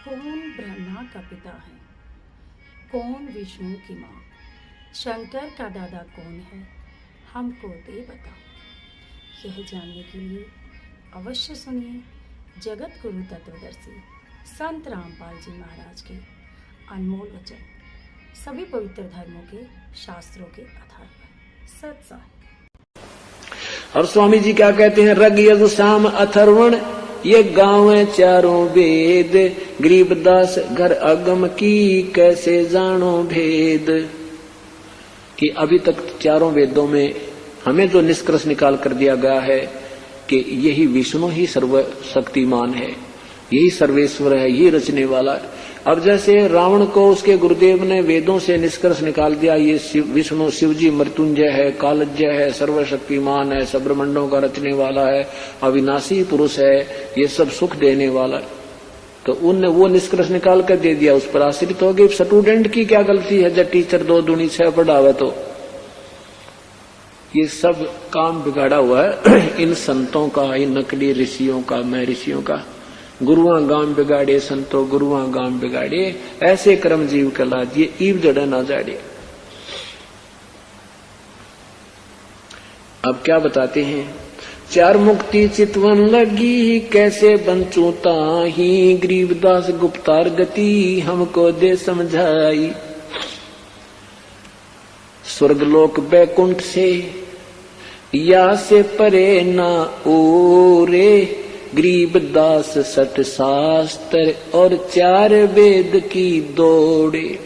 कौन ब्रह्मा का पिता है, कौन विष्णु की माँ, शंकर का दादा कौन है, हमको दे बता। यह जानने के लिए अवश्य सुनिए जगत गुरु तत्वदर्शी संत रामपाल जी महाराज के अनमोल वचन, सभी पवित्र धर्मों के शास्त्रों के आधार पर सत्साई। और स्वामी जी क्या कहते हैं, रग यजु साम अथर्वण ये गाँव चारों वेद, गरीबदास घर अगम की कैसे जानो भेद। कि अभी तक चारों वेदों में हमें जो निष्कर्ष निकाल कर दिया गया है कि यही विष्णु ही सर्वशक्तिमान है, यही सर्वेश्वर है, यही रचने वाला है। अब जैसे रावण को उसके गुरुदेव ने वेदों से निष्कर्ष निकाल दिया, ये विष्णु शिवजी मृत्युंजय है, कालज्ञ है, सर्वशक्तिमान है, सब ब्रह्मांडों का रचने वाला है, अविनाशी पुरुष है, ये सब सुख देने वाला है, तो उनने वो निष्कर्ष निकाल कर दे दिया, उस पर आश्रित हो गए। स्टूडेंट की क्या गलती है जब टीचर 2 दूनी 6 पढ़ावे। तो ये सब काम बिगाड़ा हुआ है इन संतों का, इन नकली ऋषियों का, मैं ऋषियों का। गुरुआ गांव बिगाड़े संतो गुरुआ गांव बिगाड़े, ऐसे कर्म जीव कला दिए ईव जड़ ना जाड़े। अब क्या बताते हैं, चार मुक्ति चितवन लगी कैसे बंचू ताही, गरीबदास गुप्तार गति हमको दे समझाई। स्वर्गलोक बैकुंठ से या से परे ना ओरे, गरीबदास सत शास्त्र और 4 वेद की दौड़े।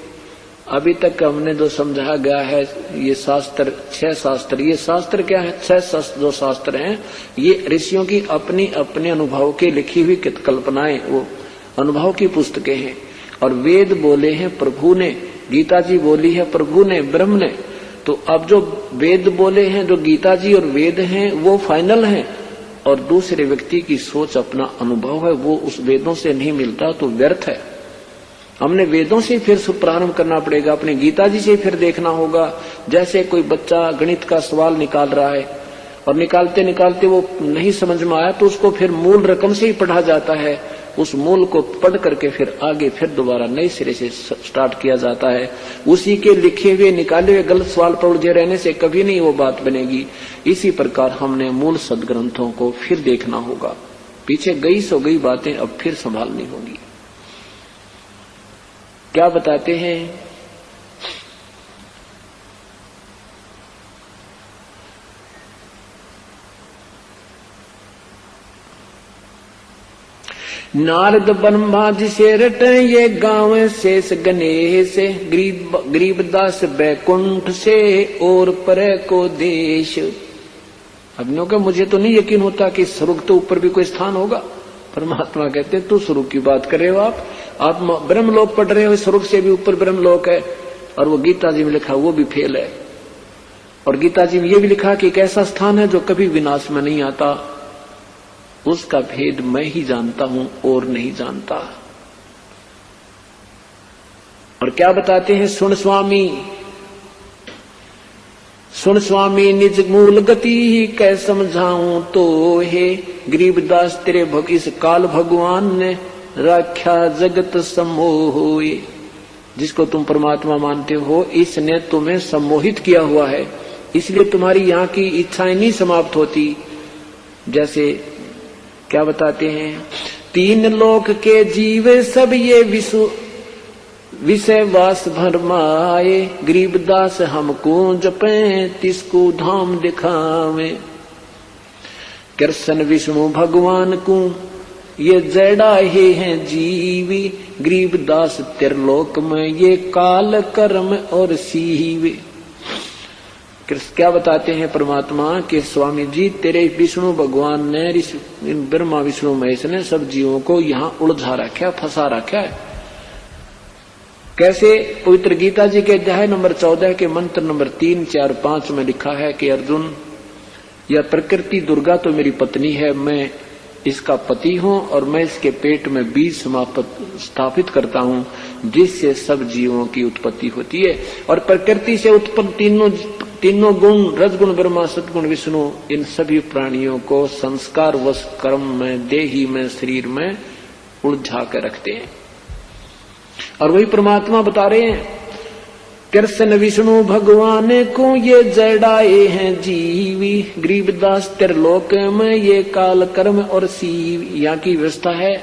अभी तक हमने जो समझा गया है ये शास्त्र, 6 शास्त्र, ये शास्त्र क्या है, 6 जो शास्त्र हैं ये ऋषियों की अपनी अपने अनुभव के लिखी हुई कल्पनाएं, वो अनुभव की पुस्तकें हैं। और वेद बोले हैं प्रभु ने, गीता जी बोली है प्रभु ने, ब्रह्म ने। तो अब जो वेद बोले हैं, जो गीता जी और वेद हैं वो फाइनल हैं, और दूसरे व्यक्ति की सोच अपना अनुभव है वो उस वेदों से नहीं मिलता तो व्यर्थ है। हमने वेदों से फिर प्रारंभ करना पड़ेगा, अपने गीता जी से फिर देखना होगा। जैसे कोई बच्चा गणित का सवाल निकाल रहा है और निकालते निकालते वो नहीं समझ में आया तो उसको फिर मूल रकम से ही पढ़ा जाता है, उस मूल को पढ़ करके फिर आगे फिर दोबारा नए सिरे से स्टार्ट किया जाता है। उसी के लिखे हुए निकाले हुए गलत सवाल पर उलझे रहने से कभी नहीं वो बात बनेगी। इसी प्रकार हमने मूल सदग्रंथों को फिर देखना होगा, पीछे गई सो गई बातें अब फिर संभालनी होगी। क्या बताते हैं, नारद ब्रह्मा जिसे रटे ये गाँव शेष गणेश, गरीबदास बैकुंठ से और परे को देश। अब नो के मुझे तो नहीं यकीन होता कि स्वर्ग तो ऊपर भी कोई स्थान होगा। परमात्मा कहते तू स्वर्ग की बात कर रहे हो, आप ब्रह्मलोक पढ़ रहे हो, स्वर्ग से भी ऊपर ब्रह्मलोक है। और वो गीता जी में लिखा वो भी फेल है। और गीता जी में ये भी लिखा कि एक ऐसा स्थान है जो कभी विनाश में नहीं आता, उसका भेद मैं ही जानता हूं और नहीं जानता। और क्या बताते हैं, सुन स्वामी निज मूल गति कै समझाऊं तो हे, गरीबदास तेरे इस काल भगवान ने राख्या जगत सम्मोहे। जिसको तुम परमात्मा मानते हो इसने तुम्हें सम्मोहित किया हुआ है, इसलिए तुम्हारी यहाँ की इच्छाएं नहीं समाप्त होती। जैसे क्या बताते हैं, 3 लोक के जीव सब ये विषय वास भरमाए, गरीबदास हमको जपे तिसको धाम दिखावे। कृष्ण विष्णु भगवान को ये जड़ा ही है जीवी, गरीबदास त्रिलोक में ये काल कर्म और सीवे। क्या बताते हैं परमात्मा के स्वामी जी तेरे विष्णु भगवान ने, ब्रह्मा विष्णु महेश ने सब जीवों को यहाँ उलझा रखा, फंसा रखा है। कैसे, पवित्र गीता जी के अध्याय नंबर 14 के मंत्र नंबर 3, 4, 5 में लिखा है कि अर्जुन, यह प्रकृति दुर्गा तो मेरी पत्नी है, मैं इसका पति हूँ और मैं इसके पेट में बीज स्थापित करता हूँ जिससे सब जीवों की उत्पत्ति होती है। और प्रकृति से उत्पन्न तीनों गुण, रजगुण ब्रह्मा, सदगुण विष्णु, इन सभी प्राणियों को संस्कार वश कर्म में, देही में, शरीर में उलझा कर रखते हैं। और वही परमात्मा बता रहे हैं, कृष्ण विष्णु भगवान को ये जड़ाए हैं जीवी, गरीबदास त्रिलोक में ये काल कर्म और सीव। यहाँ की व्यवस्था है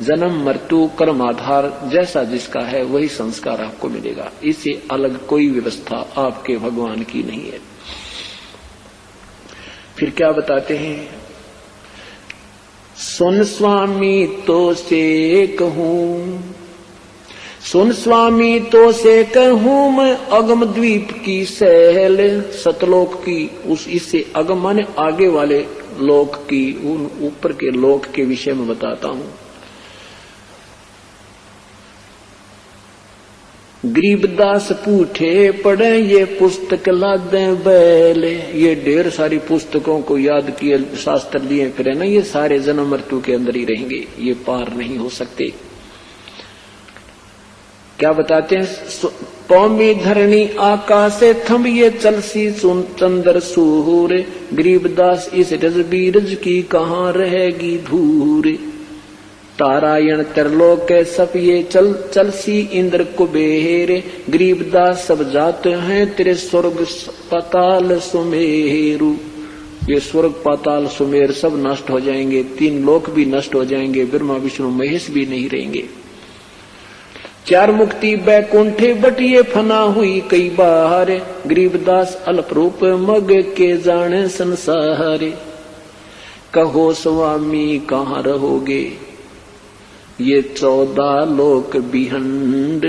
जन्म मृत्यु कर्म आधार, जैसा जिसका है वही संस्कार आपको मिलेगा, इससे अलग कोई व्यवस्था आपके भगवान की नहीं है। फिर क्या बताते हैं, सुन स्वामी तो से कहूं, सुन स्वामी तो से कहूं मैं अगम द्वीप की सहल, सतलोक की उस इससे अगम माने आगे वाले लोक की, उन ऊपर के लोक के विषय में बताता हूं। गरीबदास पूछे पढ़े ये पुस्तक लादे बैल, ये ढेर सारी पुस्तकों को याद किए शास्त्र लिए फिर ना, ये सारे जन्म मृत्यु के अंदर ही रहेंगे, ये पार नहीं हो सकते। क्या बताते हैं, पौमी धरणी आकाश थम ये चलसी सुन चंद्र सूर, गरीबदास इस रज बीरज की कहाँ रहेगी धूर, तारायण त्रिलोक सब ये चलसी इंद्र कुबेर, गरीबदास सब जाते हैं तेरे स्वर्ग पाताल सुमेरु, ये स्वर्ग पाताल सुमेर सब नष्ट हो जाएंगे, तीन लोक भी नष्ट हो जाएंगे, ब्रह्मा विष्णु महेश भी नहीं रहेंगे। चार मुक्ति बैकुंठे बटिए फना हुई कई बार, गरीबदास अल्प रूप मग के जाने संसार, कहो स्वामी कहाँ रहोगे ये 14 लोक बिहंड,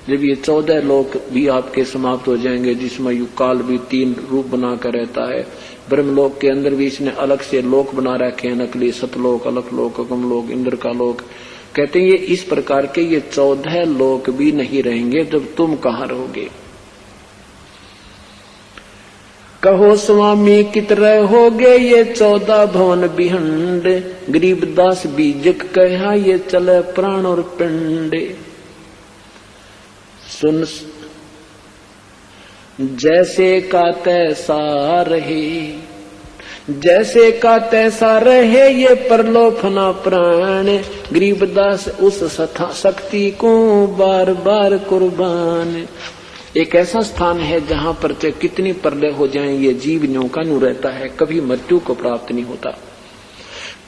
जब ये 14 लोक भी आपके समाप्त हो जाएंगे, जिसमें युग काल भी 3 रूप बनाकर रहता है, ब्रह्मलोक के अंदर भी इसने अलग से लोक बना रखे हैं, नकली सतलोक, अलग लोक, अगम लोक, इंद्र का लोक, कहते हैं ये इस प्रकार के ये 14 लोक भी नहीं रहेंगे, जब तुम कहाँ रहोगे। कहो स्वामी कित रहोगे ये 14 भवन बिहंड, गरीबदास बीजक कहा ये चले प्राण और पिंड, सुन जैसे का तैसा रहे, जैसे का तैसा रहे ये परलोफना प्राण, गरीबदास उस शक्ति को बार बार कुर्बान। एक ऐसा स्थान है जहां पर चाहे कितनी प्रलय हो जाए ये जीव न्यों का न्यू रहता है, कभी मृत्यु को प्राप्त नहीं होता।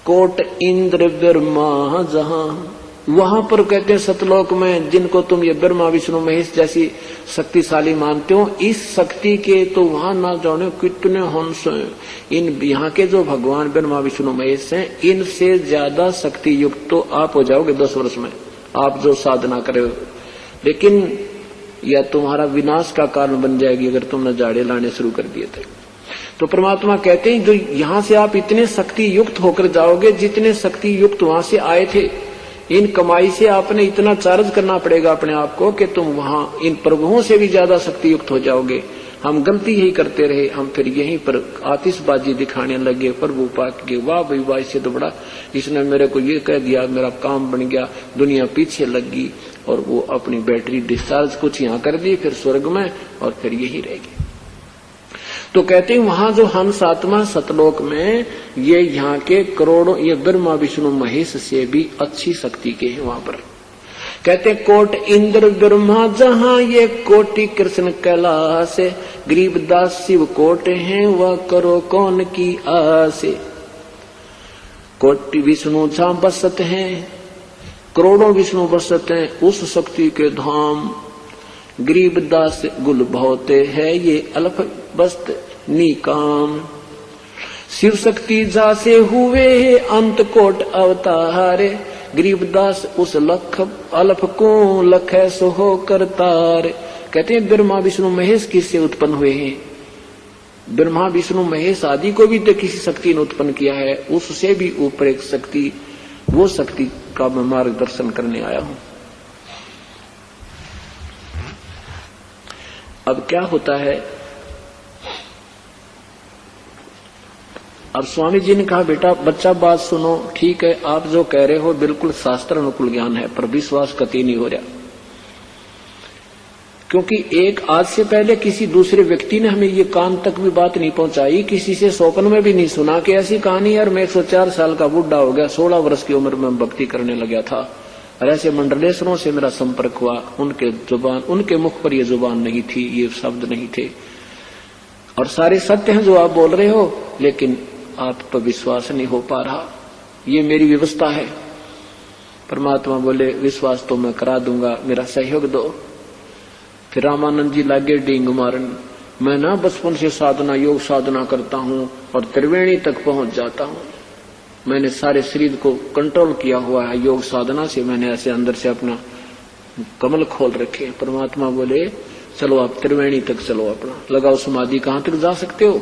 कोट इंद्र ब्रह्मा जहां, वहां पर कहते हैं सतलोक में जिनको तुम ये ब्रह्मा विष्णु महेश जैसी शक्तिशाली मानते हो, इस शक्ति के तो वहां ना जाने कितने हंस हैं। इन यहाँ के जो भगवान ब्रह्मा विष्णु महेश हैं, इनसे ज्यादा शक्ति युक्त तो आप हो जाओगे 10 वर्ष में, आप जो साधना करे हो, लेकिन या तुम्हारा विनाश का कारण बन जाएगी अगर तुमने जाड़े लाने शुरू कर दिए थे। तो परमात्मा कहते हैं जो यहाँ से आप इतने शक्ति युक्त होकर जाओगे जितने शक्ति युक्त वहां से आए थे, इन कमाई से आपने इतना चार्ज करना पड़ेगा अपने आप को कि तुम वहां इन प्रभुओं से भी ज्यादा शक्ति युक्त हो जाओगे। हम गलती यही करते रहे, हम फिर यहीं पर आतिशबाजी दिखाने लगे, प्रभु पाक के वाह भाई वाह इससे तो बड़ा, इसने मेरे को ये कह दिया, मेरा काम बन गया, दुनिया पीछे लग गई और वो अपनी बैटरी डिस्चार्ज कुछ यहाँ कर दी, फिर स्वर्ग में और फिर यही रहेगी। तो कहते हैं वहां जो हंस आत्मा सतलोक में ये यहाँ के करोड़ों, ये ब्रह्मा विष्णु महेश से भी अच्छी शक्ति के हैं वहां पर। कहते कोट इंद्र ब्रह्मा जहां ये कोटि कृष्ण कैलाश, गरीबदास शिव कोट हैं वह करो कौन की आस, कोटि विष्णु जहां बसत हैं, करोड़ों विष्णु बसत हैं उस शक्ति के धाम, गरीबदास गुल भौते है ये अल्प बस्त निकाम, शिव शक्ति जा से हुए अंत कोट अवतार, गरीबदास उस लख अल्प को लख सो हो करतार। कहते हैं ब्रह्मा विष्णु महेश किससे उत्पन्न हुए हैं, ब्रह्मा विष्णु महेश आदि को भी तो किसी शक्ति ने उत्पन्न किया है, उससे भी ऊपर एक शक्ति, वो शक्ति का मैं मार्गदर्शन करने आया हूं। अब क्या होता है, अब स्वामी जी ने कहा बेटा बच्चा बात सुनो, ठीक है आप जो कह रहे हो बिल्कुल शास्त्र अनुकूल ज्ञान है, पर विश्वास कतई नहीं हो रहा, क्योंकि एक आज से पहले किसी दूसरे व्यक्ति ने हमें ये कान तक भी बात नहीं पहुंचाई, किसी से स्वप्न में भी नहीं सुना कि ऐसी कहानी है। और मैं 104 साल का बूढ़ा हो गया, 16 वर्ष की उम्र में भक्ति करने लगा था, और ऐसे मंडलेश्वरों से मेरा संपर्क हुआ, उनके मुख पर ये जुबान नहीं थी, ये शब्द नहीं थे। और सारे सत्य हैं जो आप बोल रहे हो, लेकिन आप पर विश्वास नहीं हो पा रहा, ये मेरी व्यवस्था है। परमात्मा बोले विश्वास तो मैं करा दूंगा, मेरा सहयोग दो। फिर रामानंद जी लागे डींग मारन, मैं ना बचपन से साधना योग साधना करता हूँ और त्रिवेणी तक पहुंच जाता हूँ। मैंने सारे शरीर को कंट्रोल किया हुआ है योग साधना से, मैंने ऐसे अंदर से अपना कमल खोल रखे। परमात्मा बोले चलो आप त्रिवेणी तक चलो, अपना लगाओ समाधि, कहां तक जा सकते हो।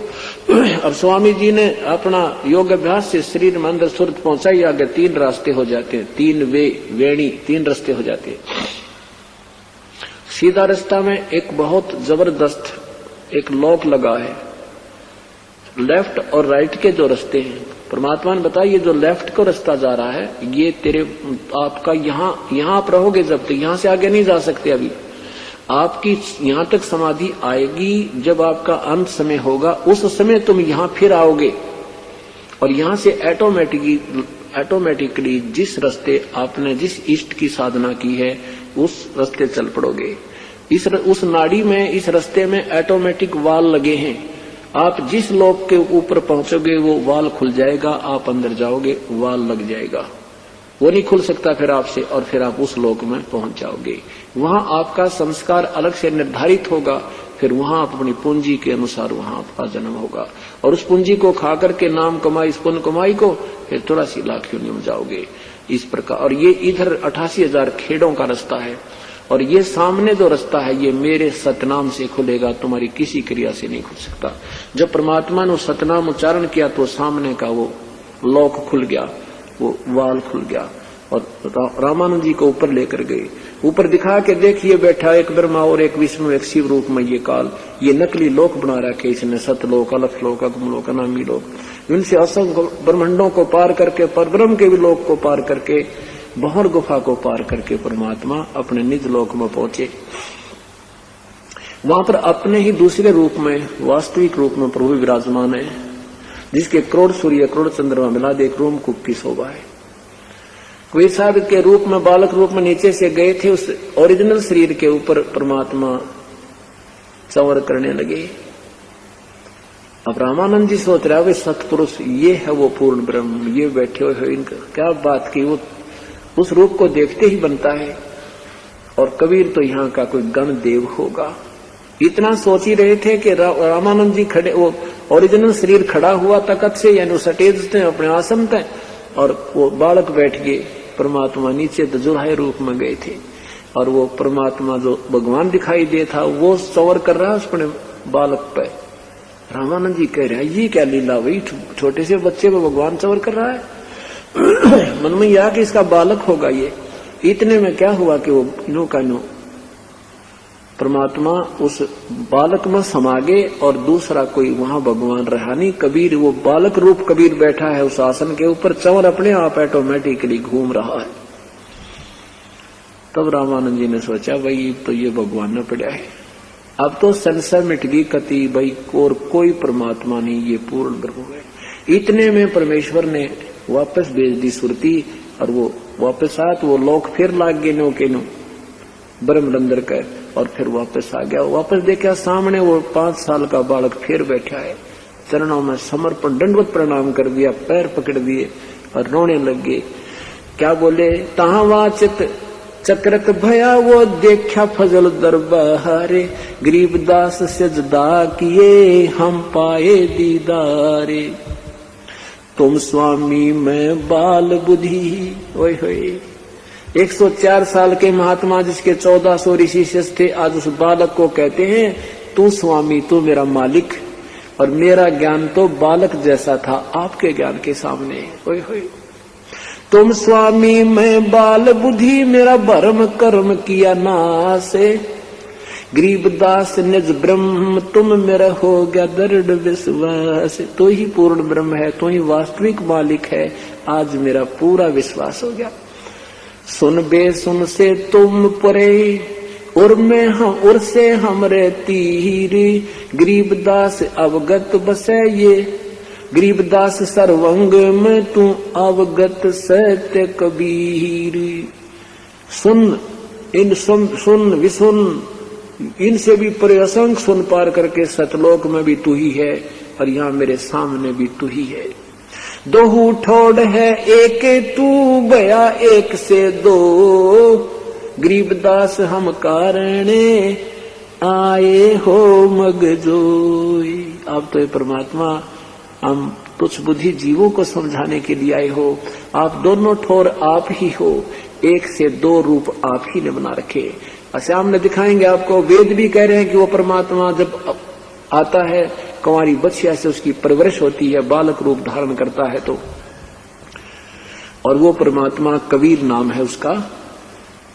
अब स्वामी जी ने अपना योग अभ्यास से शरीर में अंदर सुरत पहुंचाई, आगे 3 रास्ते हो जाते हैं, 3 वेणी 3 रास्ते हो जाते हैं। सीधा रास्ता में एक बहुत जबरदस्त एक लॉक लगा है, लेफ्ट और राइट के जो रास्ते हैं। परमात्मा ने बताया ये जो लेफ्ट को रास्ता जा रहा है, ये तेरे आपका यहाँ आप रहोगे जब तक, यहाँ से आगे नहीं जा सकते। अभी आपकी यहाँ तक समाधि आएगी जब आपका अंत समय होगा, उस समय तुम यहाँ फिर आओगे और यहाँ से ऑटोमेटिकली जिस रास्ते आपने जिस इष्ट की साधना की है उस रास्ते चल पड़ोगे। उस नाड़ी में, इस रास्ते में ऑटोमेटिक वाल लगे हैं। आप जिस लोक के ऊपर पहुंचोगे वो वाल खुल जाएगा, आप अंदर जाओगे वाल लग जाएगा, वो नहीं खुल सकता फिर आपसे, और फिर आप उस लोक में पहुंच जाओगे। वहां आपका संस्कार अलग से निर्धारित होगा, फिर वहां आप अपनी पूंजी के अनुसार वहां आपका जन्म होगा, और उस पूंजी को खाकर के नाम कमाई, इस पुण्य कमाई को फिर 84 लाख योनि में जाओगे इस प्रकार। और ये इधर 88,000 खेड़ों का रास्ता है, और ये सामने जो रास्ता है ये मेरे सतनाम से खुलेगा, तुम्हारी किसी क्रिया से नहीं खुल सकता। जब परमात्मा ने सतनाम उच्चारण किया तो सामने का वो लॉक खुल गया, वो वाल खुल गया, और रामानंद जी को ऊपर लेकर गए। ऊपर दिखा के देखिए बैठा एक ब्रह्मा और एक विष्णु, एक शिव रूप में ये काल, ये नकली लोक बना रखे इसने, सतलोक, अलख लोक, अगम लोक, अनामी लोक। इनसे असंख्य ब्रह्मांडों को पार करके, परब्रह्म के भी लोक को पार करके, बहुर गुफा को पार करके परमात्मा अपने निज लोक में पहुंचे। वहां पर अपने ही दूसरे रूप में, वास्तविक रूप में प्रभु विराजमान है, जिसके करोड़ सूर्य करोड़ चंद्रमा मिला दे एक रोम कूप की शोभा है। कबीर साहब के रूप में, बालक रूप में नीचे से गए थे, उस ओरिजिनल शरीर के ऊपर परमात्मा चंवर करने लगे। अब रामानंद जी सोच रहा है वे सतपुरुष, ये है वो पूर्ण ब्रह्म, ये बैठे हुए, इनका क्या बात की, वो उस रूप को देखते ही बनता है। और कबीर तो यहाँ का कोई गण देव होगा, इतना सोच ही रहे थे कि रामानंद जी खड़े, वो ओरिजिनल शरीर खड़ा हुआ तकत से, यानी सटेज थे अपने आसन थे, और वो बालक बैठ गए। परमात्मा नीचे दुजुर्हाय रूप में गए थे, और वो परमात्मा जो भगवान दिखाई दे था वो सवर कर रहा है उस अपने बालक पे। रामानंद जी कह रहे हैं ये क्या लीला हुई, छोटे से बच्चे को भगवान सवर कर रहा है। मन में यह कि इसका बालक होगा ये। इतने में क्या हुआ कि वो नो का नो परमात्मा उस बालक में समा गए, और दूसरा कोई वहां भगवान रहा नहीं। कबीर, वो बालक रूप कबीर बैठा है उस आसन के ऊपर, चंवर अपने आप ऑटोमेटिकली घूम रहा है। तब रामानंद जी ने सोचा भाई तो ये भगवान न पड़ा है, अब तो संशय मिट गई कति भाई, और कोई परमात्मा नहीं, ये पूर्ण ब्रह्म है। इतने में परमेश्वर ने वापस भेज दी सुरती, और वो वापस आया तो वो लोक फिर लाग गए नो के नो ब्रह्मरंदर का, और फिर वापस आ गया। वापस देखा सामने वो 5 साल का बालक फिर बैठा है, चरणों में समर्पण दंडवत प्रणाम कर दिया, पैर पकड़ दिए और रोने लग गए। क्या बोले, तहां वाचित चक्रक भया वो देखा फजल दरबारे, गरीबदास सजदा किए हम पाए दीदारे, तुम स्वामी मैं बाल बुद्धि। ओए होए, 104 साल के महात्मा जिसके 1400 ऋषि शिष्य थे, आज उस बालक को कहते हैं तू स्वामी, तू मेरा मालिक, और मेरा ज्ञान तो बालक जैसा था आपके ज्ञान के सामने। ओए होए, तुम स्वामी मैं बाल बुद्धि, मेरा भरम कर्म किया नासे, गरीबदास निज ब्रह्म तुम मेरा हो गया दृढ़ विश्वास। तो ही पूर्ण ब्रह्म है, तो ही वास्तविक मालिक है, आज मेरा पूरा विश्वास हो गया। सुन बे सुन से तुम परे, और मैं हम और से हमरे तीर, गरीबदास अवगत बसे ये, गरीबदास सर्वंग में तू अवगत सत्य कबीर। सुन, इन सुन विसुन, इनसे भी परे असंख्य सुन पार करके सतलोक में भी तू ही है और यहाँ मेरे सामने भी तू ही है। दोहू ठोड़ है एक तू भया एक से दो, गरीबदास हम कारणे आए हो मगजोई। आप तो ये परमात्मा हम तुच्छ बुद्धि जीवों को समझाने के लिए आए हो। आप दोनों ठोर आप ही हो, एक से दो रूप आप ही ने बना रखे। सामने दिखाएंगे आपको, वेद भी कह रहे हैं कि वो परमात्मा जब आता है कुंवारी बछिया से उसकी परवरिश होती है, बालक रूप धारण करता है तो, और वो परमात्मा कबीर नाम है उसका।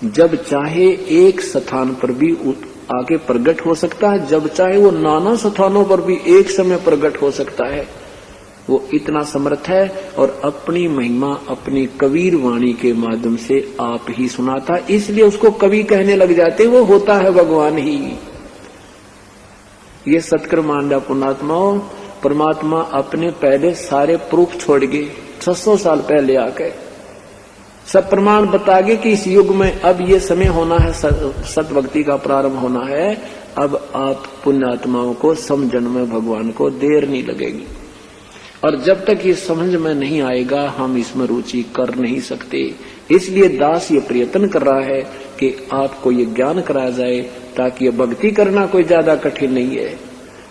जब चाहे एक स्थान पर भी आके प्रकट हो सकता है, जब चाहे वो नाना स्थानों पर भी एक समय प्रकट हो सकता है। वो इतना समर्थ है और अपनी महिमा अपनी कबीर वाणी के माध्यम से आप ही सुनाता, इसलिए उसको कवि कहने लग जाते, वो होता है भगवान ही। ये सत्कर मान लिया पुण्यात्माओं, परमात्मा अपने पहले सारे प्रूफ छोड़ गए, 600 साल पहले आके सब प्रमाण बता गए कि इस युग में अब ये समय होना है, सत भक्ति का प्रारंभ होना है। अब आप पुण्यात्माओं को समझन में भगवान को देर नहीं लगेगी, और जब तक ये समझ में नहीं आएगा हम इसमें रुचि कर नहीं सकते। इसलिए दास ये प्रयत्न कर रहा है कि आपको ये ज्ञान कराया जाए, ताकि ये भक्ति करना कोई ज्यादा कठिन नहीं है।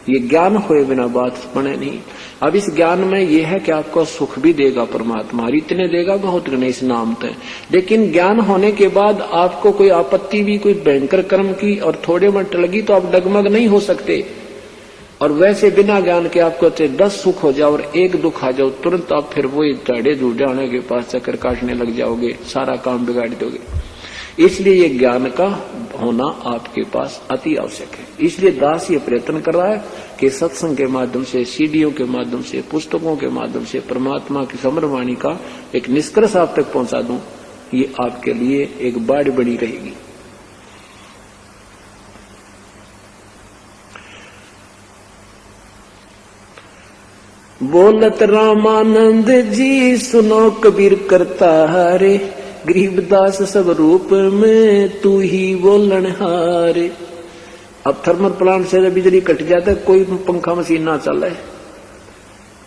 ये ज्ञान होए बिना बात बने नहीं। अब इस ज्ञान में ये है कि आपको सुख भी देगा परमात्मा, इतने देगा बहुत नहीं इस नाम तय। लेकिन ज्ञान होने के बाद आपको कोई आपत्ति भी कोई भयंकर कर्म की और थोड़े में लगी तो आप डगमग नहीं हो सकते। और वैसे बिना ज्ञान के आपको 10 सुख हो जाओ और 1 दुख आ जाओ, तुरंत आप फिर वही टेढ़े जूढ़े के पास चक्कर काटने लग जाओगे, सारा काम बिगाड़ दोगे। इसलिए ये ज्ञान का होना आपके पास अति आवश्यक है। इसलिए दास ये प्रयत्न कर रहा है कि सत्संग के माध्यम से, सीडीओ के माध्यम से, पुस्तकों के माध्यम से परमात्मा की समरवाणी का एक निष्कर्ष आप तक पहुंचा दूं। ये आपके लिए एक बाड़ बनी रहेगी। बोलत रामानंद जी सुनो कबीर करता हारे, गरीबदास सब रूप में तू ही बोलन हारे। अब थर्मल प्लांट से जब बिजली कट जाता है, कोई पंखा मशीन ना चले,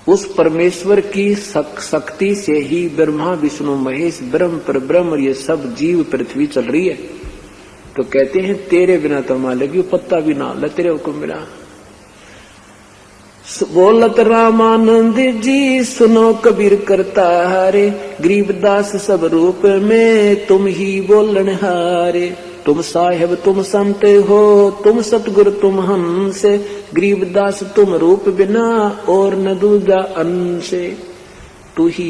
उस परमेश्वर की शक्ति से ही ब्रह्मा विष्णु महेश ब्रह्म पर ब्रह्म ये सब जीव पृथ्वी चल रही है। तो कहते हैं तेरे बिना तो मालेगी पत्ता भी ना ले, तेरे हुक्म बिना। बोलत रामानंद जी सुनो कबीर करता हारे, गरीबदास सब रूप में तुम ही बोलन हारे। तुम साहेब तुम संत हो, तुम सतगुरु तुम हंस, गरीबदास तुम रूप बिना और न दूजा अंश। तू ही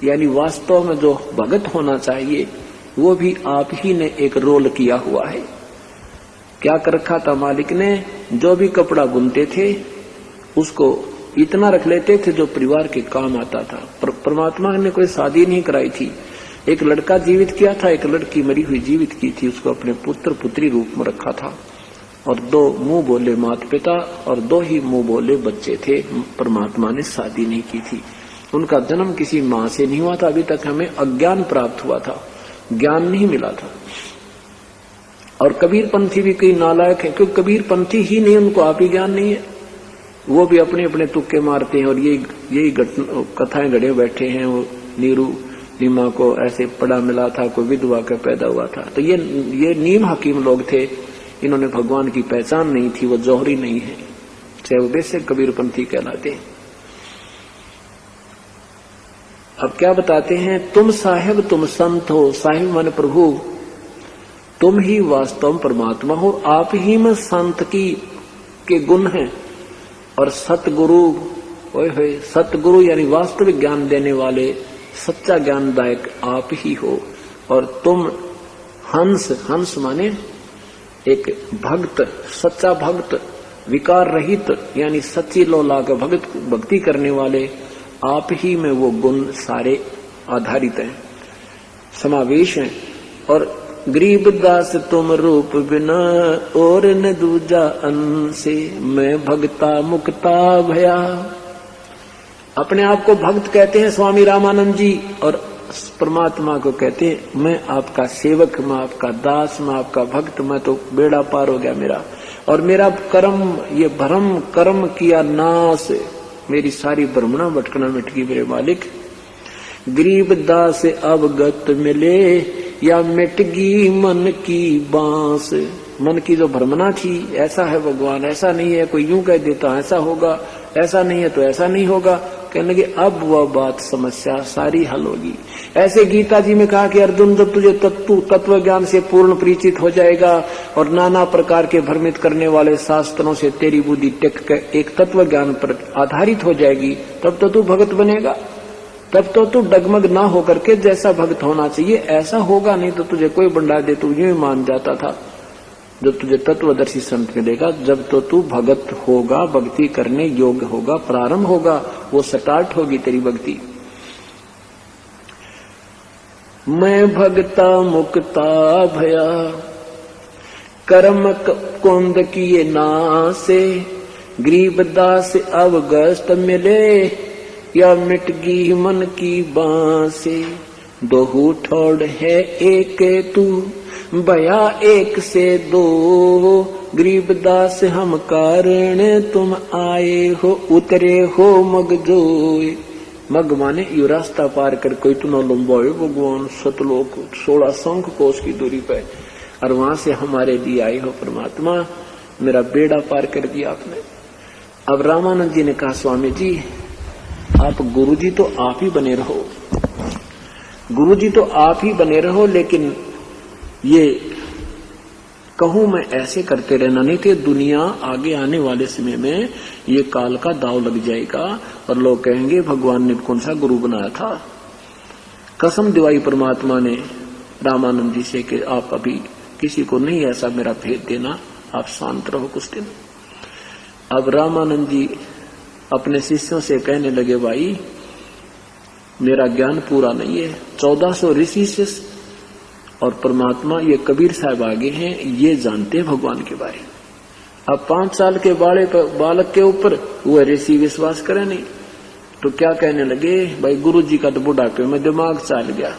यानी वास्तव में जो भगत होना चाहिए वो भी आप ही ने एक रोल किया हुआ है। क्या कर रखा था मालिक ने? जो भी कपड़ा बुनते थे उसको इतना रख लेते थे जो परिवार के काम आता था। परमात्मा ने कोई शादी नहीं कराई थी, एक लड़का जीवित किया था, एक लड़की मरी हुई जीवित की थी, उसको अपने पुत्र पुत्री रूप में रखा था। और 2 मुंह बोले माता पिता और 2 ही मुंह बोले बच्चे थे। परमात्मा ने शादी नहीं की थी, उनका जन्म किसी माँ से नहीं हुआ था। अभी तक हमें अज्ञान प्राप्त हुआ था, ज्ञान नहीं मिला था। और कबीर पंथी भी कई नालायक है, क्योंकि कबीर पंथी ही नहीं, उनको आप ही ज्ञान नहीं है। वो भी अपने अपने तुक्के मारते हैं और यही कथाएं गढ़े बैठे हैं। वो नीरू नीमा को ऐसे पड़ा मिला था, कोई विधवा का पैदा हुआ था। तो ये नीम हकीम लोग थे, इन्होंने भगवान की पहचान नहीं थी, वो जौहरी नहीं है, चाहे वो वैसे कबीरपंथी कहलाते हैं। अब क्या बताते हैं? तुम साहेब तुम संत हो, साहिब माने प्रभु, तुम ही वास्तव परमात्मा हो, आप ही में संत के गुण हैं। और सतगुरु, ओए होए, सतगुरु यानी वास्तविक ज्ञान देने वाले, सच्चा ज्ञानदायक आप ही हो। और तुम हंस, हंस माने एक भक्त, सच्चा भक्त, विकार रहित यानी सच्ची लोला का भक्ति करने वाले, आप ही में वो गुण सारे आधारित हैं, समावेश हैं। और गरीबदास तुम रूप बिना और न दूजा अंसे, मैं भक्ता मुक्ता भया। अपने आप को भक्त कहते हैं स्वामी रामानंद जी, और परमात्मा को कहते हैं मैं आपका सेवक, मैं आपका दास, मैं आपका भक्त, मैं तो बेड़ा पार हो गया मेरा, और मेरा कर्म ये भ्रम कर्म किया नाश, मेरी सारी भ्रमणा भटकना मिट गई मेरे मालिक। गरीब दास अवगत मिले या मिट गई मन की बांस। मन की जो भ्रमणा थी, ऐसा है भगवान, ऐसा नहीं है, कोई यूं कह देता ऐसा होगा, ऐसा नहीं है तो ऐसा नहीं होगा, कहने लगे अब वह बात समस्या सारी हल होगी। ऐसे गीता जी में कहा कि अर्जुन जब तुझे तत्व ज्ञान से पूर्ण परिचित हो जाएगा और नाना प्रकार के भ्रमित करने वाले शास्त्रों से तेरी बुद्धि टिक कर एक तत्व ज्ञान पर आधारित हो जाएगी, तब तो तू भगत बनेगा, तब तो तू डगमग ना होकर के जैसा भक्त होना चाहिए ऐसा होगा, नहीं तो तुझे कोई बंडा दे तू यूं ही मान जाता था। जब तुझे तत्वदर्शी संत मिलेगा, जब तो तू भगत होगा, भक्ति करने योग्य होगा, प्रारंभ होगा, वो स्टार्ट होगी तेरी भक्ति। मैं भगता मुक्ता भया कर्म कुंद किए नासे, गरीबदास अवगस्त मिले या मिट गई मन की बांसे। दोहू ठोड़ है एक तू भया एक से दो, गरीबदास हम कारण तुम आए हो, उतरे हो मगजोए। मग माने यू रास्ता पार कर कोई तू न लंबाए भगवान सतलोक 16 शंख कोस की दूरी पे, और वहां से हमारे लिए आए हो परमात्मा, मेरा बेड़ा पार कर दिया आपने। अब रामानंद जी ने कहा स्वामी जी आप गुरुजी तो आप ही बने रहो, गुरुजी तो आप ही बने रहो, लेकिन ये कहूं मैं ऐसे करते रहना, नहीं तो दुनिया आगे आने वाले समय में ये काल का दाव लग जाएगा और लोग कहेंगे भगवान ने कौन सा गुरु बनाया था। कसम दिवाई परमात्मा ने रामानंद जी से कि आप अभी किसी को नहीं ऐसा मेरा भेद देना, आप शांत रहो कुछ दिन। अब रामानंद जी अपने शिष्यों से कहने लगे भाई मेरा ज्ञान पूरा नहीं है, 1400 ऋषि शिष्य और परमात्मा ये कबीर साहब आगे हैं, ये जानते हैं भगवान के बारे में। अब 5 साल के बालक के ऊपर वो ऋषि विश्वास करे नहीं, तो क्या कहने लगे भाई गुरु जी का तो बुढ़ापे में दिमाग चल गया,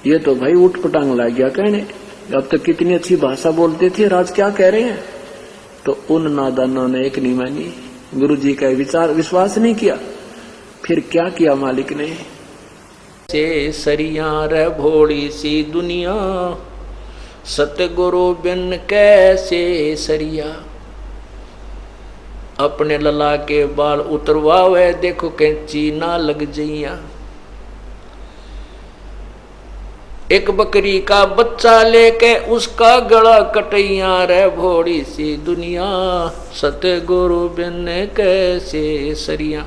ये तो भाई उठ पटांग लग गया कहने, अब तक कितनी अच्छी भाषा बोलते थे आज क्या कह रहे हैं। तो उन नादानों ने एक नहीं मानी, गुरु जी का विचार विश्वास नहीं किया। फिर क्या किया मालिक ने, से सरिया रे भोली सी दुनिया, सतगुरु बिन कैसे सरिया। अपने लला के बाल उतरवावे देखो कैंची ना लग जइया। एक बकरी का बच्चा लेके उसका गला कटैया रे भोली सी दुनिया, सतगुरु बिन कैसे सरिया।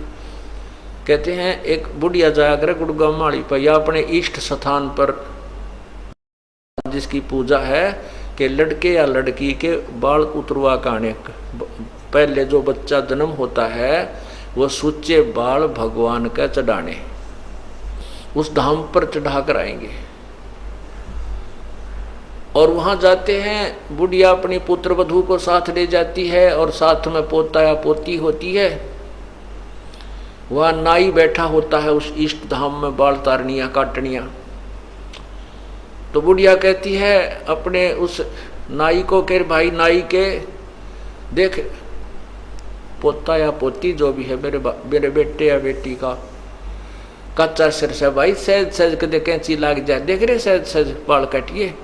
कहते हैं एक बुढ़िया जाया करे गुड़गांव माड़ी पर या अपने इष्ट स्थान पर जिसकी पूजा है कि लड़के या लड़की के बाल उतरवा काने, पहले जो बच्चा जन्म होता है वो सुच्चे बाल भगवान का चढ़ाने उस धाम पर चढ़ा कर आएंगे। और वहां जाते हैं, बुढ़िया अपनी पुत्र वधू को साथ ले जाती है और साथ में पोता या पोती होती है। वह नाई बैठा होता है उस इष्ट धाम में बाल तारनिया काटनिया। तो बुढ़िया कहती है अपने उस नाई को कि भाई नाई के देख पोता या पोती जो भी है मेरे बेटे या बेटी का कच्चा सिर से भाई सहज सहज के कैंची लाग जाए, देख रहे सहज सहज बाल काटिए।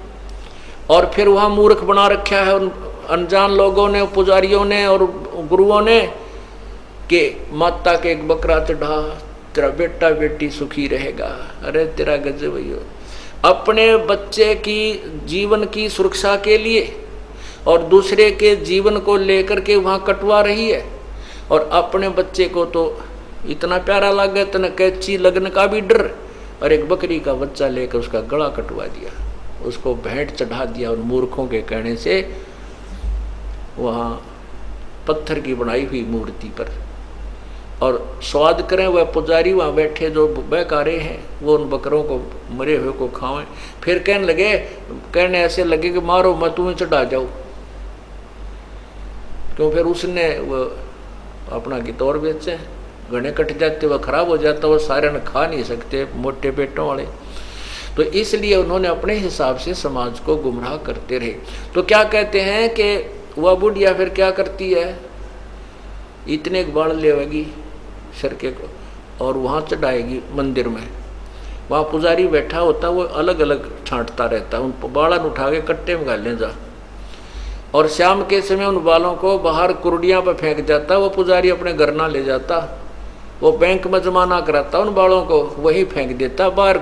और फिर वहां मूर्ख बना रखा है उन अनजान लोगों ने, पुजारियों ने और गुरुओं ने कि माता के एक बकरा चढ़ा तेरा बेटा बेटी सुखी रहेगा। अरे तेरा गजब भैया, अपने बच्चे की जीवन की सुरक्षा के लिए और दूसरे के जीवन को लेकर के वहां कटवा रही है, और अपने बच्चे को तो इतना प्यारा लगा इतना कैची लगने का भी डर, और एक बकरी का बच्चा लेकर उसका गला कटवा दिया, उसको भेंट चढ़ा दिया। और मूर्खों के कहने से वहां पत्थर की बनाई हुई मूर्ति पर, और स्वाद करें वह पुजारी वहां बैठे जो बेकारे हैं वो उन बकरों को मरे हुए को खावें। फिर कहने ऐसे लगे कि मारो मैं तुम्हें चढ़ा जाऊं, क्यों फिर उसने वो अपना गितौर बेचे घने कट जाते, वह खराब हो जाता, वो सारे ने खा नहीं सकते मोटे पेटों वाले। तो इसलिए उन्होंने अपने हिसाब से समाज को गुमराह करते रहे। तो क्या कहते हैं कि वह बुढ़िया फिर क्या करती है, इतने बाल लेवेगी सिर के को और वहाँ चढ़ाएगी मंदिर में। वहाँ पुजारी बैठा होता, वो अलग अलग छांटता रहता, उन बालन उठा के कट्टे में गाल ले जा, और शाम के समय उन बालों को बाहर कुर्डियाँ पर फेंक जाता। वो पुजारी अपने घर ना ले जाता, वो बैंक में जमा ना कराता, उन बालों को वहीं फेंक देता बाहर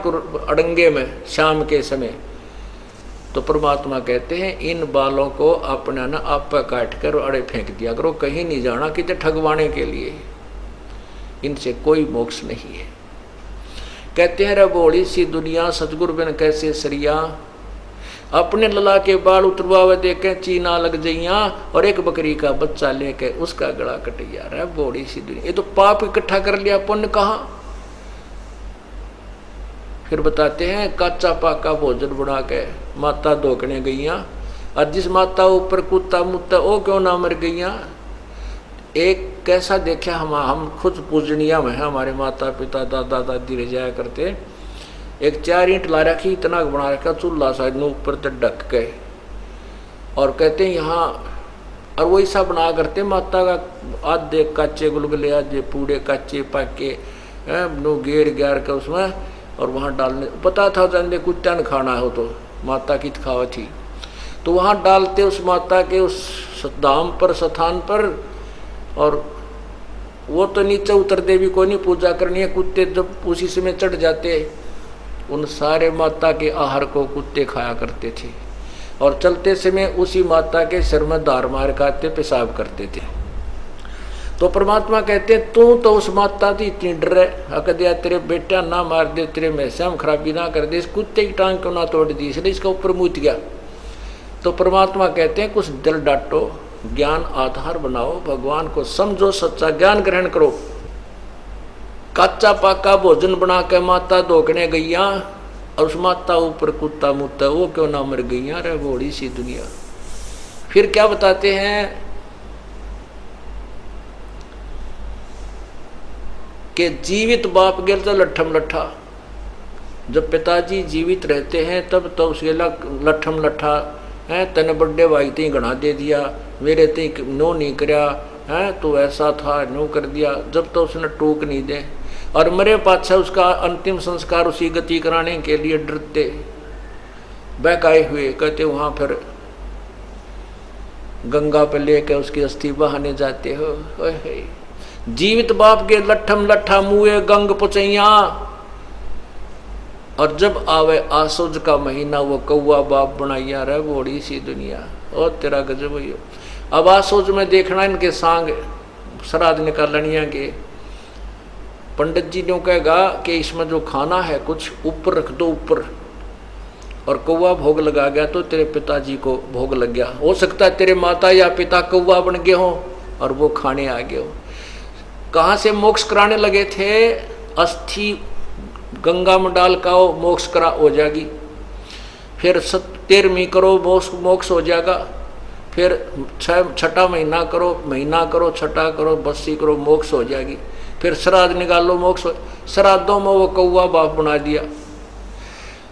अड़ंगे में शाम के समय। तो परमात्मा कहते हैं इन बालों को अपना ना आप काट कर अड़े फेंक दिया करो, कहीं नहीं जाना कि ठगवाने के लिए, इनसे कोई मोक्ष नहीं है। कहते हैं रे बोली सी दुनिया सतगुरु बिन कैसे सरिया, अपने लला के बाल उतरवावे देखे चीना लग जइया, और एक बकरी का बच्चा लेके उसका गला कटिया। रे बोली सी दुनिया, ये तो पाप इकट्ठा कर लिया, पुण्य कहाँ। फिर बताते हैं कच्चा पाका भोजन बना के माता धोकने गईया, और जिस माता ऊपर कुत्ता मुत्ता वो क्यों ना मर गईया। एक कैसा देखा हम खुद पूजनिया में है, हमारे माता पिता दादा दादी रह जाया करते, एक 4 ईंट ला रखी, इतना बना रखा चूल्हा साइड में ऊपर तक ढक के, और कहते हैं यहाँ, और वही सा बना करते माता का आधे कच्चे गुलगुले आधे पूड़े कच्चे पाके नो घेर घेर के उसमें, और वहाँ डालने पता था जाने कुत्ता न खाना हो तो माता की खावा थी, तो वहाँ डालते उस माता के उस धाम पर स्थान पर, और वो तो नीचे उतरते भी कोई नहीं, पूजा करनी है। कुत्ते जब उसी समय चढ़ जाते, उन सारे माता के आहार को कुत्ते खाया करते थे, और चलते समय उसी माता के सिर में दार मार खाते पेशाब करते थे। तो परमात्मा कहते हैं तू तो उस माता की इतनी डर है, हक दिया तेरे बेटा ना मार दे, तेरे में से हम खराबी ना कर दे, इस कुत्ते की टांग क्यों ना तोड़ दी, इसलिए इसका ऊपर मूत गया। तो परमात्मा कहते हैं कुछ दिल डांटो, ज्ञान आधार बनाओ, भगवान को समझो, सच्चा ज्ञान ग्रहण करो। कच्चा पाका भोजन बना के माता धोकने गईया, और उस माता ऊपर कुत्ता मुत्ता वो क्यों ना मर गईया। रे बूढ़ी सी दुनिया। फिर क्या बताते हैं कि जीवित बाप गेल तो लट्ठम लट्ठा, जब पिताजी जीवित रहते हैं तब तो उसके लट्ठम लट्ठा है, तने बड़े भाई ते घना दे दिया, मेरे ते नो नहीं करया है, तो ऐसा था नो कर दिया, जब तो उसने टूक नहीं दे। और मरे पाछा उसका अंतिम संस्कार उसी गति कराने के लिए डरते बहकाए हुए, कहते वहाँ फिर गंगा पे लेकर उसकी अस्थि बहाने जाते हो। जीवित बाप के लट्ठम लट्ठा मुए गंग पुचैया, और जब आवे आसुज का महीना वो कौआ बाप बनाइया। रे बूढ़ी सी दुनिया, और तेरा गजब हुई। अब आसुज में देखना इनके सांग श्राद्ध निकालनिया के, पंडित जी ने कहेगा कि इसमें जो खाना है कुछ ऊपर रख दो ऊपर, और कौवा भोग लगा गया तो तेरे पिताजी को भोग लग गया। हो सकता है तेरे माता या पिता कौवा बन गए हो और वो खाने आ गए हो। कहाँ से मोक्ष कराने लगे थे, अस्थि गंगा में डाल का मोक्ष करा हो जाएगी, फिर 13वीं करो मोक्ष हो जाएगा, फिर 6ठा महीना करो 6ठा करो 32 करो मोक्ष हो जाएगी, फिर श्राद्ध निकालो मोक्ष। श्राद्धों में वो कौवा बाप बना दिया,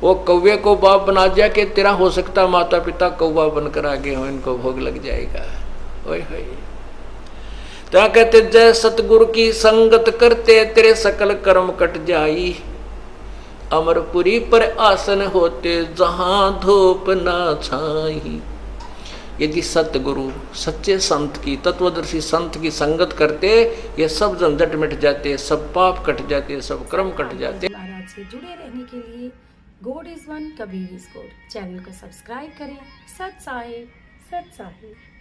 वो कौवे को बाप बना दिया कि तेरा हो सकता माता पिता कौवा बनकर आगे हो, इनको भोग लग जाएगा। ओए होए, तो कहते जय सतगुरु की संगत करते तेरे सकल कर्म कट जाई, अमरपुरी पर आसन होते जहां धूप ना छाई। यदि सतगुरु सच्चे संत की तत्वदर्शी संत की संगत करते, ये सब झंझट मिट जाते, सब पाप कट जाते, सब कर्म कट जाते। महाराज से जुड़े रहने के लिए God is one, Kabir is God channel को सब्सक्राइब करें। सच साहिब।